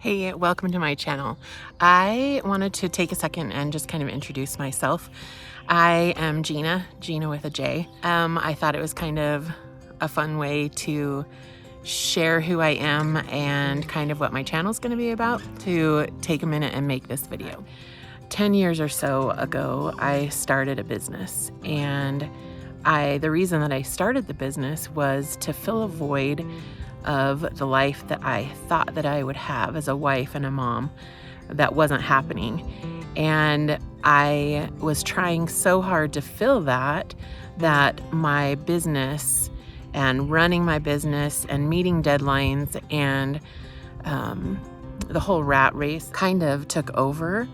Hey, welcome to my channel. I wanted to take a second and just kind of introduce myself. I am Gina with a J. I thought it was kind of a fun way to share who I am and kind of what my channel is going to be about, to take a minute and make this video. 10 years or so ago, I started a business, and the reason that I started the business was to fill a void of the life that I thought that I would have as a wife and a mom that wasn't happening. And I was trying so hard to fill that my business and running my business and meeting deadlines and the whole rat race kind of took over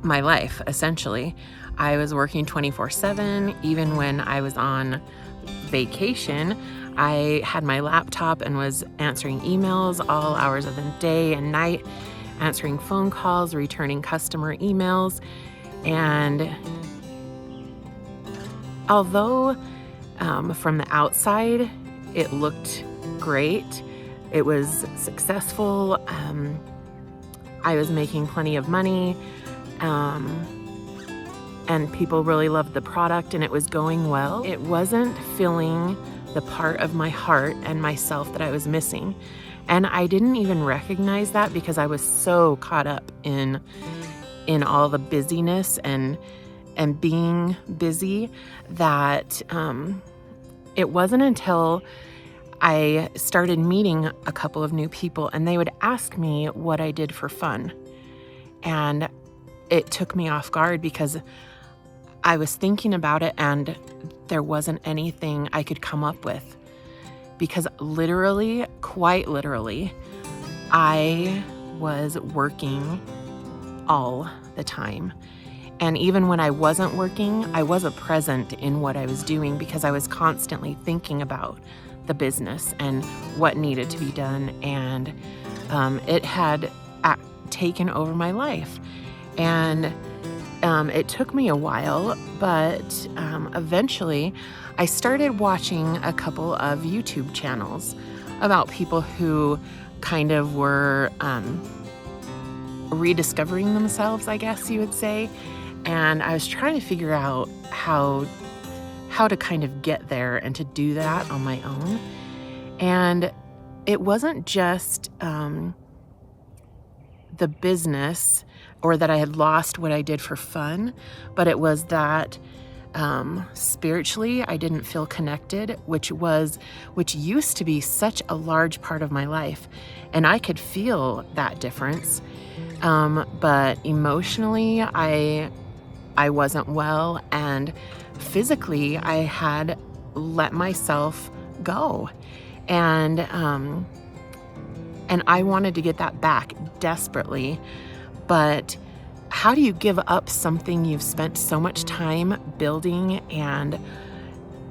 my life, essentially. I was working 24/7. Even when I was on vacation, I had my laptop and was answering emails all hours of the day and night, answering phone calls, returning customer emails. And although from the outside it looked great, it was successful, I was making plenty of money, and people really loved the product and it was going well, it wasn't filling the part of my heart and myself that I was missing. And I didn't even recognize that because I was so caught up in all the busyness and being busy that it wasn't until I started meeting a couple of new people and they would ask me what I did for fun. And it took me off guard because I was thinking about it and there wasn't anything I could come up with, because literally, quite literally, I was working all the time. And even when I wasn't working, I wasn't present in what I was doing because I was constantly thinking about the business and what needed to be done. And it had taken over my life. And it took me a while, but eventually I started watching a couple of YouTube channels about people who kind of were rediscovering themselves, I guess you would say. And I was trying to figure out how to kind of get there and to do that on my own. And it wasn't just the business or that I had lost what I did for fun, but it was that spiritually I didn't feel connected, which used to be such a large part of my life. And I could feel that difference. But emotionally, I wasn't well, and physically I had let myself go. And I wanted to get that back desperately. But how do you give up something you've spent so much time building and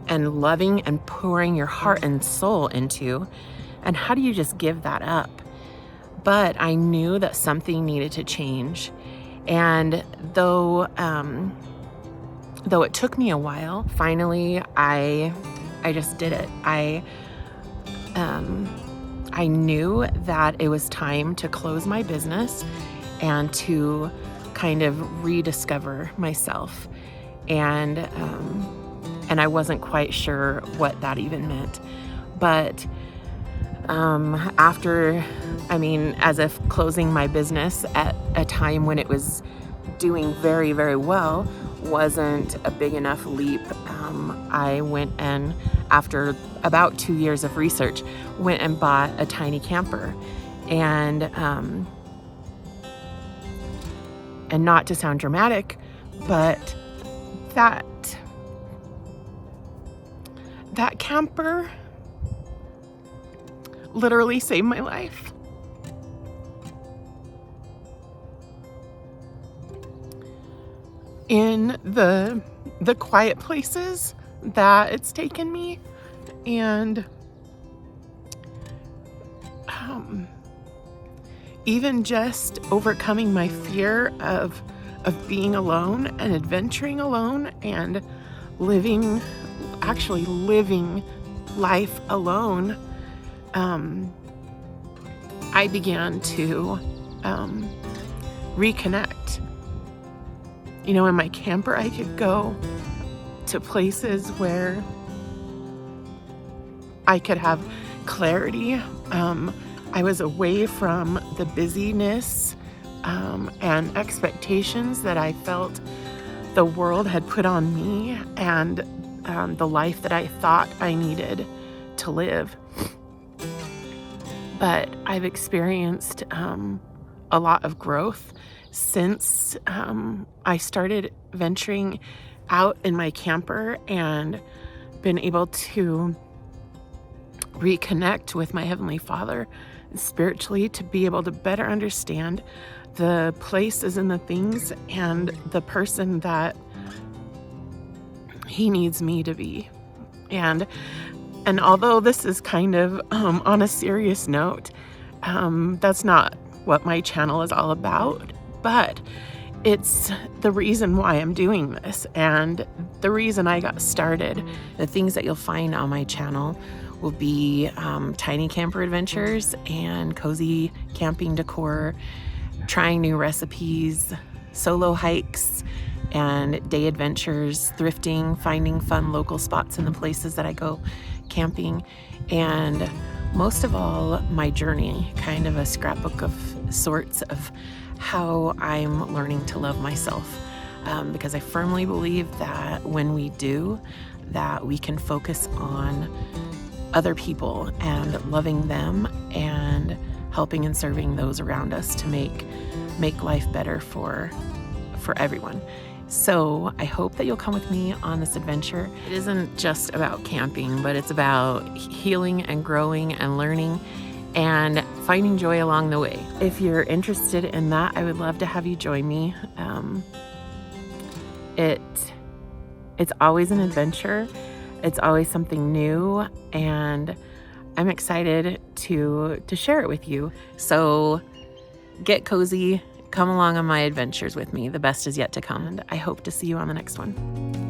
loving and pouring your heart and soul into? And how do you just give that up? But I knew that something needed to change. And though it took me a while, finally I just did it. I knew that it was time to close my business and to kind of rediscover myself. And I wasn't quite sure what that even meant. But as if closing my business at a time when it was doing very, very well wasn't a big enough leap, I went and, after about 2 years of research, went and bought a tiny camper. And not to sound dramatic, but that camper literally saved my life. In the quiet places that it's taken me, and even just overcoming my fear of being alone and adventuring alone and living life alone, I began to reconnect. You know, in my camper, I could go to places where I could have clarity. I was away from the busyness and expectations that I felt the world had put on me, and the life that I thought I needed to live. But I've experienced a lot of growth since I started venturing out in my camper and been able to reconnect with my Heavenly Father spiritually, to be able to better understand the places and the things and the person that He needs me to be. And although this is kind of on a serious note, that's not what my channel is all about, but it's the reason why I'm doing this and the reason I got started. The things that you'll find on my channel will be tiny camper adventures and cozy camping decor, trying new recipes, solo hikes and day adventures, thrifting, finding fun local spots in the places that I go camping, and most of all, my journey, kind of a scrapbook of sorts of how I'm learning to love myself. Because I firmly believe that when we do, that we can focus on other people and loving them and helping and serving those around us to make life better for everyone. So I hope that you'll come with me on this adventure. It isn't just about camping, but it's about healing and growing and learning and finding joy along the way. If you're interested in that, I would love to have you join me. It's always an adventure. It's always something new, and I'm excited to share it with you. So get cozy, come along on my adventures with me. The best is yet to come, and I hope to see you on the next one.